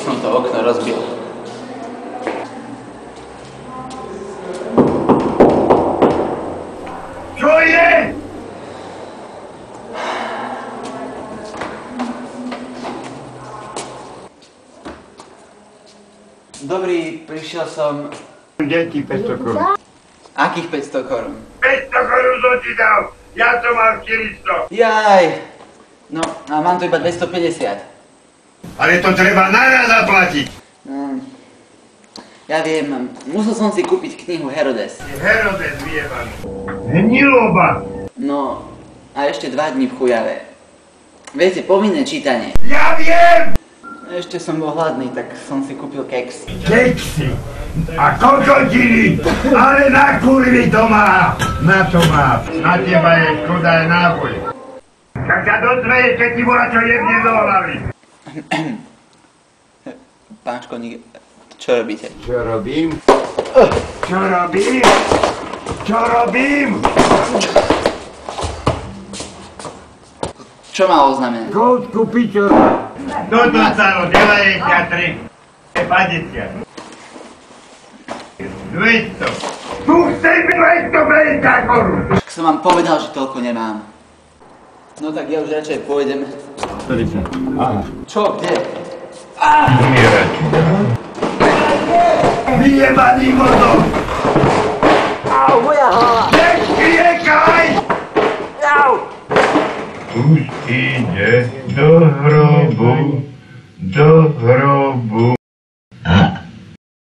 som to okno rozbil. Čo je? Dobrý, prišiel som... Deti 500 korún. Akých 500 korún? 500 korún som ti dal, ja som mal 400. Jaj! No, a mám tu iba 250. Ale to treba naraz zaplatiť. Ja viem, musel som si kúpiť knihu Herodes. Herodes vyjebaný. Hniloba. No, a ešte 2 dní v chujave. Viete, povinné čítanie. Ja viem! Ešte som bol hladný, tak som si kúpil keks. Keksy a kokotiny, ale na kurvy to má. Na to má. Na teba je škoda aj náboj. Tak sa dozveješ, keď ti bola čo jebne do hlavy. Pán školník, čo robíte? Čo robím? Čo robím? Čo robím? Čo má oznamené? Koutku pičo. Toto stalo 93. 50. 200. Tu chcem 250 korún. Tak som vám povedal, že toľko nemám. No tak ja už radšej pôjdem. Aha. Čo? Kde? Umierať.